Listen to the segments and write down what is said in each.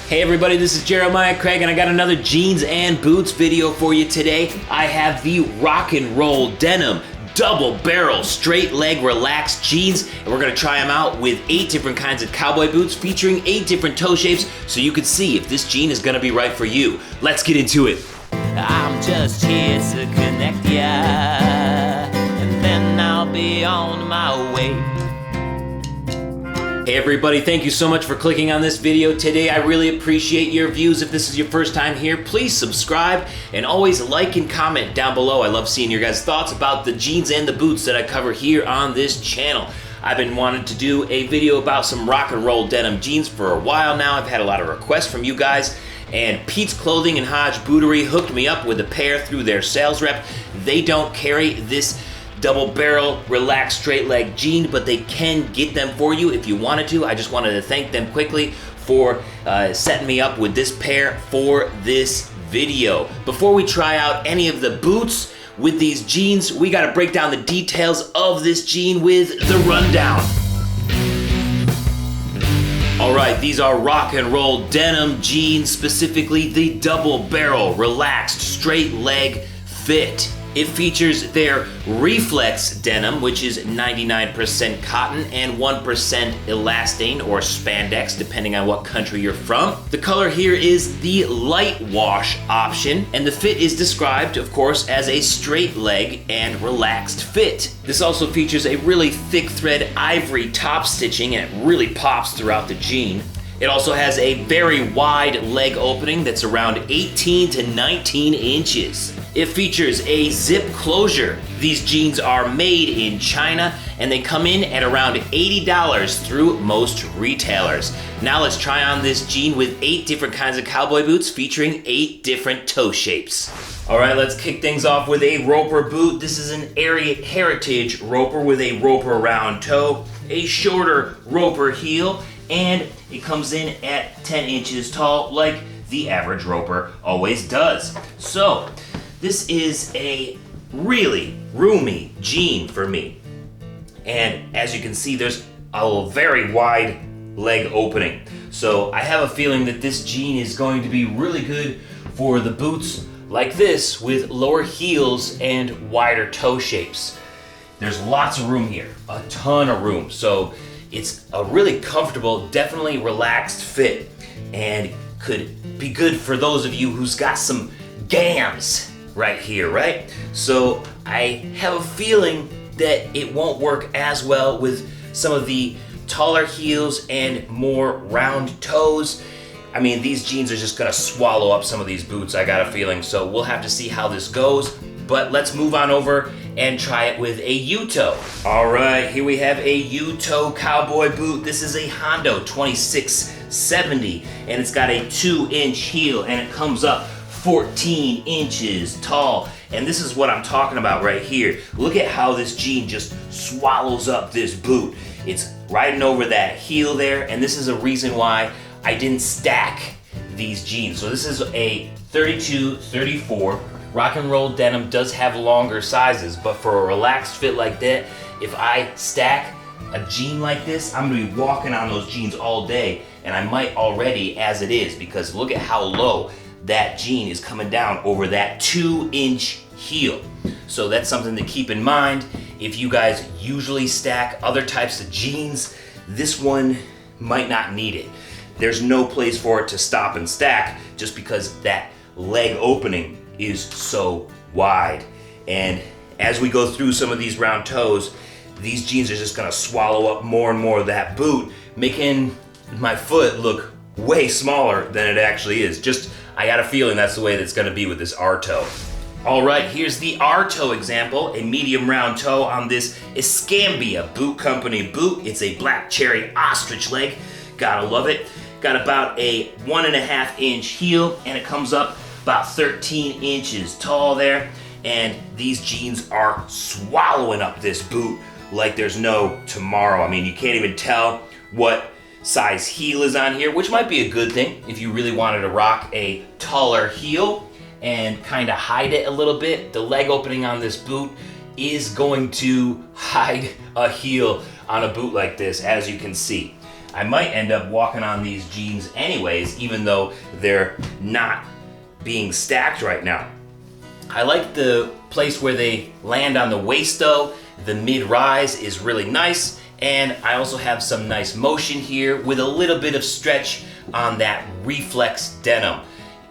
Hey everybody, this is Jeremiah Craig and I got another jeans and boots video for you today. I have the Rock Roll Denim double barrel straight leg relaxed jeans, and we're gonna try them out with 8 different kinds of cowboy boots featuring 8 different toe shapes so you can see if this jean is gonna be right for you. Let's get into it. I'm just here to connect ya, and then I'll be on my way. Hey everybody, thank you so much for clicking on this video today. I really appreciate your views. If this is your first time here, please subscribe and always like and comment down below. I love seeing your guys' thoughts about the jeans and the boots that I cover here on this channel. I've been wanting to do a video about some Rock Roll Denim jeans for a while now. I've had a lot of requests from you guys, and Pete's Clothing and Hodge Bootery hooked me up with a pair through their sales rep. They don't carry this double barrel relaxed straight leg jean, but they can get them for you if you wanted to. I just wanted to thank them quickly for setting me up with this pair for this video. Before we try out any of the boots with these jeans, we got to break down the details of this jean with the rundown. All right, these are Rock Roll Denim jeans, specifically the double barrel relaxed straight leg fit. It features their Reflex denim, which is 99% cotton and 1% elastane or spandex, depending on what country you're from. The color here is the light wash option, and the fit is described, of course, as a straight leg and relaxed fit. This also features a really thick thread ivory top stitching, and it really pops throughout the jean. It also has a very wide leg opening that's around 18 to 19 inches. It features a zip closure. These jeans are made in China and they come in at around $80 through most retailers. Now let's try on this jean with 8 different kinds of cowboy boots featuring 8 different toe shapes. All right, let's kick things off with a roper boot. This is an Ariat Heritage roper with a roper round toe, a shorter roper heel, and it comes in at 10 inches tall like the average roper always does. So this is a really roomy jean for me. And as you can see, there's a very wide leg opening. So I have a feeling that this jean is going to be really good for the boots like this with lower heels and wider toe shapes. There's lots of room here, a ton of room. So it's a really comfortable, definitely relaxed fit, and could be good for those of you who's got some gams right here, right? So I have a feeling that it won't work as well with some of the taller heels and more round toes. I mean, these jeans are just gonna swallow up some of these boots, I got a feeling, so we'll have to see how this goes. But let's move on over and try it with a U-toe. All right, here we have a U-toe cowboy boot. This is a Hondo 2670, and it's got a 2-inch heel, and it comes up 14 inches tall. And this is what I'm talking about right here. Look at how this jean just swallows up this boot. It's riding over that heel there, and this is a reason why I didn't stack these jeans. So this is a 32, 34. Rock Roll Denim does have longer sizes, but for a relaxed fit like that, if I stack a jean like this, I'm gonna be walking on those jeans all day, and I might already as it is, because look at how low that jean is coming down over that 2-inch heel. So that's something to keep in mind. If you guys usually stack other types of jeans, this one might not need it. There's no place for it to stop and stack just because that leg opening is so wide. And as we go through some of these round toes, these jeans are just gonna swallow up more and more of that boot, making my foot look way smaller than it actually is. Just, I got a feeling that's the way that's gonna be with this R-toe. All right, here's the R-toe example, a medium round toe on this Escambia Boot Company boot. It's a black cherry ostrich leg, gotta love it. Got about a 1.5-inch heel, and it comes up about 13 inches tall there, and these jeans are swallowing up this boot like there's no tomorrow. I mean, you can't even tell what size heel is on here, which might be a good thing if you really wanted to rock a taller heel and kind of hide it a little bit. The leg opening on this boot is going to hide a heel on a boot like this, as you can see. I might end up walking on these jeans anyways, even though they're not being stacked right now. I like the place where they land on the waist though. The mid-rise is really nice, and I also have some nice motion here with a little bit of stretch on that reflex denim.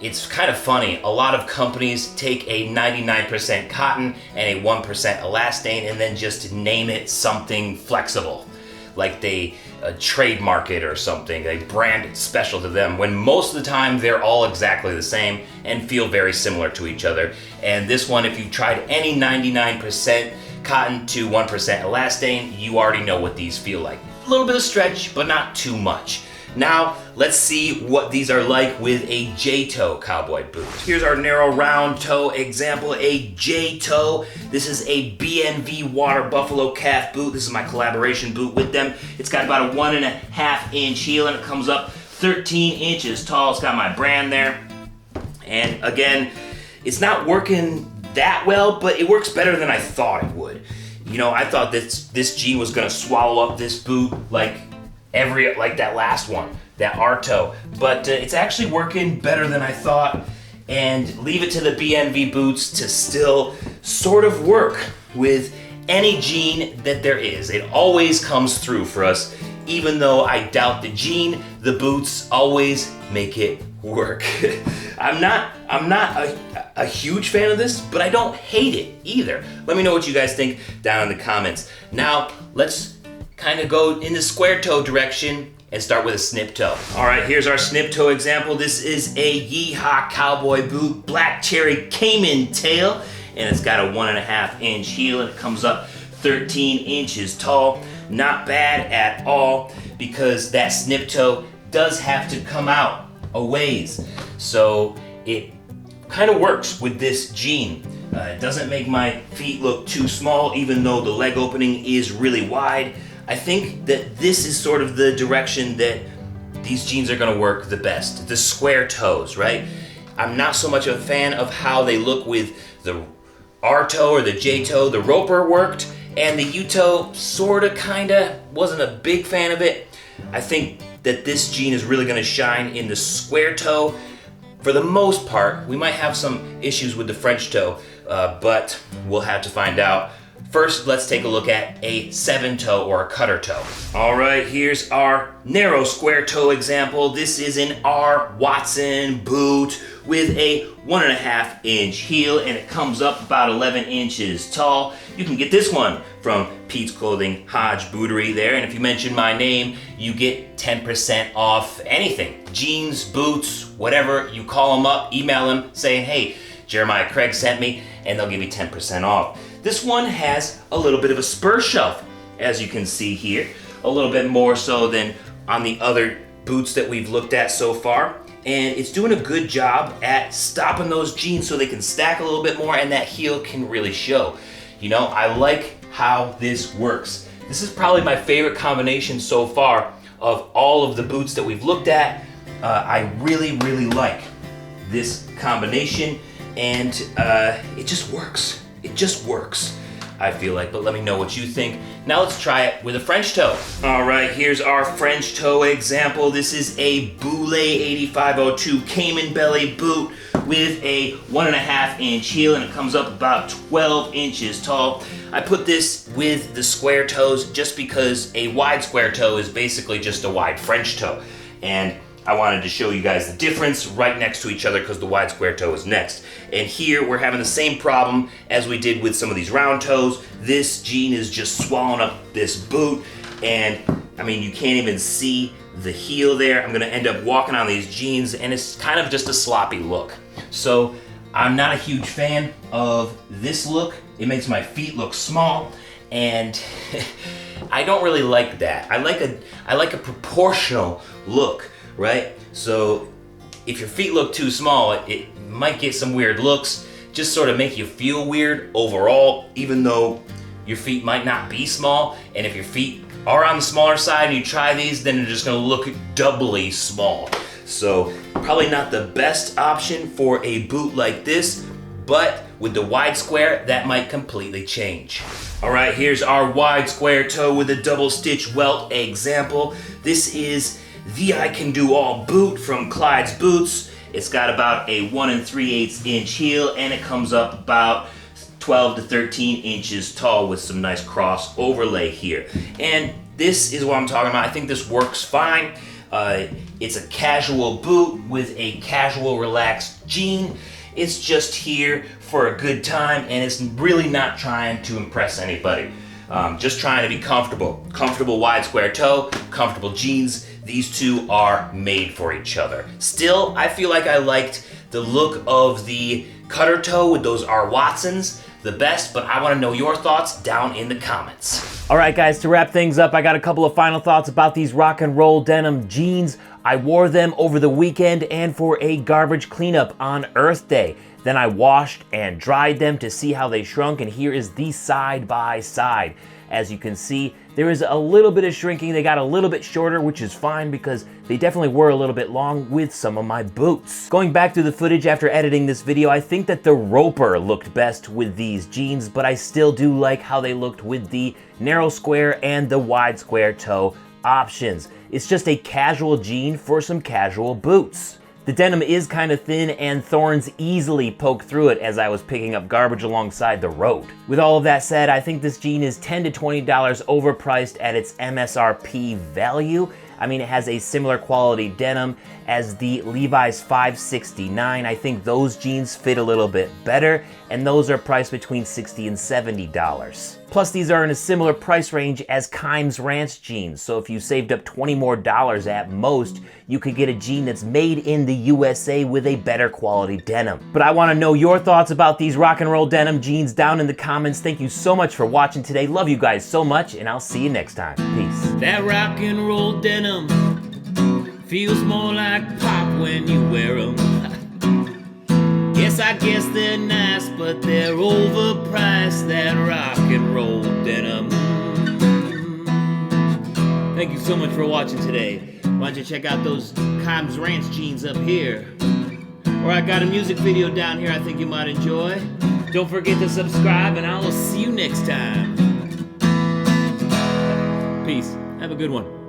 It's kind of funny, a lot of companies take a 99% cotton and a 1% elastane and then just name it something flexible. Like they trademark it or something, they brand it special to them, when most of the time they're all exactly the same and feel very similar to each other. And this one, if you've tried any 99% cotton to 1% elastane, you already know what these feel like. A little bit of stretch, but not too much. Now, let's see what these are like with a J-toe cowboy boot. Here's our narrow round toe example, a J-toe. This is a BNV Water Buffalo Calf boot. This is my collaboration boot with them. It's got about a 1.5 inch heel and it comes up 13 inches tall. It's got my brand there. And again, it's not working that well, but it works better than I thought it would. You know, I thought this jean was gonna swallow up this boot like that last one, that R toe, but it's actually working better than I thought, and leave it to the BNV Boots to still sort of work with any jean that there is. It always comes through for us. Even though I doubt the jean, the boots always make it work. I'm not a huge fan of this, but I don't hate it either. Let me know what you guys think down in the comments. Now, let's kind of go in the square toe direction and start with a snip toe. All right, here's our snip toe example. This is a Yeehaw Cowboy boot, black cherry caiman tail, and it's got a 1.5 inch heel and it comes up 13 inches tall. Not bad at all, because that snip toe does have to come out a ways. So it kind of works with this jean. It doesn't make my feet look too small, even though the leg opening is really wide. I think that this is sort of the direction that these jeans are gonna work the best. The square toes, right? I'm not so much a fan of how they look with the R toe or the J toe. The roper worked, and the U toe sorta kinda wasn't a big fan of it. I think that this jean is really gonna shine in the square toe. For the most part, we might have some issues with the French toe, but we'll have to find out. First, let's take a look at a 7 toe or a cutter toe. All right, here's our narrow square toe example. This is an R. Watson boot with a 1.5 inch heel, and it comes up about 11 inches tall. You can get this one from Pete's Clothing, Hodge, Bootery there, and if you mention my name, you get 10% off anything. Jeans, boots, whatever, you call them up, email them saying, hey, Jeremiah Craig sent me, and they'll give you 10% off. This one has a little bit of a spur shelf, as you can see here, a little bit more so than on the other boots that we've looked at so far. And it's doing a good job at stopping those jeans so they can stack a little bit more and that heel can really show. You know, I like how this works. This is probably my favorite combination so far of all of the boots that we've looked at. I really, really like this combination, and it just works. It just works, I feel like, but let me know what you think. Now let's try it with a French toe. All right, here's our French toe example. This is a Boulet 8502 caiman belly boot with a 1.5 inch heel, and it comes up about 12 inches tall. I put this with the square toes just because a wide square toe is basically just a wide French toe. And I wanted to show you guys the difference right next to each other because the wide square toe is next. And here we're having the same problem as we did with some of these round toes. This jean is just swallowing up this boot, and I mean, you can't even see the heel there. I'm gonna end up walking on these jeans and it's kind of just a sloppy look. So I'm not a huge fan of this look. It makes my feet look small, and I don't really like that. I like a proportional look, right? So if your feet look too small, it might get some weird looks, just sort of make you feel weird overall, even though your feet might not be small. And if your feet are on the smaller side and you try these, then they're just gonna look doubly small. So probably not the best option for a boot like this, but with the wide square, that might completely change. All right, here's our wide square toe with a double stitch welt example. This is the I Can Do All boot from Clyde's Boots. It's got about a 1 3/8 inch heel, and it comes up about 12 to 13 inches tall with some nice cross overlay here. And this is what I'm talking about. I think this works fine. It's a casual boot with a casual relaxed jean. It's just here for a good time, and it's really not trying to impress anybody. Just trying to be comfortable. Comfortable wide square toe, comfortable jeans. These two are made for each other. Still, I feel like I liked the look of the cutter toe with those R. Watsons the best, but I want to know your thoughts down in the comments. All right, guys, to wrap things up, I got a couple of final thoughts about these rock and roll denim jeans. I wore them over the weekend and for a garbage cleanup on Earth Day. Then I washed and dried them to see how they shrunk, and here is the side by side. As you can see, there is a little bit of shrinking. They got a little bit shorter, which is fine because they definitely were a little bit long with some of my boots. Going back through the footage after editing this video, I think that the roper looked best with these jeans, but I still do like how they looked with the narrow square and the wide square toe options. It's just a casual jean for some casual boots. The denim is kind of thin and thorns easily poke through it as I was picking up garbage alongside the road. With all of that said, I think this jean is $10 to $20 overpriced at its MSRP value. I mean, it has a similar quality denim as the Levi's 569. I think those jeans fit a little bit better, and those are priced between $60 and $70. Plus, these are in a similar price range as Kimes Ranch jeans, so if you saved up $20 more at most, you could get a jean that's made in the USA with a better quality denim. But I want to know your thoughts about these rock and roll denim jeans down in the comments. Thank you so much for watching today. Love you guys so much, and I'll see you next time. Peace. That rock and roll denim feels more like pop when you wear them. Yes, I guess they're nice, but they're overpriced. That rock and roll denim. Thank you so much for watching today. Why don't you check out those Kimes Ranch jeans up here? Or I got a music video down here I think you might enjoy. Don't forget to subscribe, and I will see you next time. Peace. Have a good one.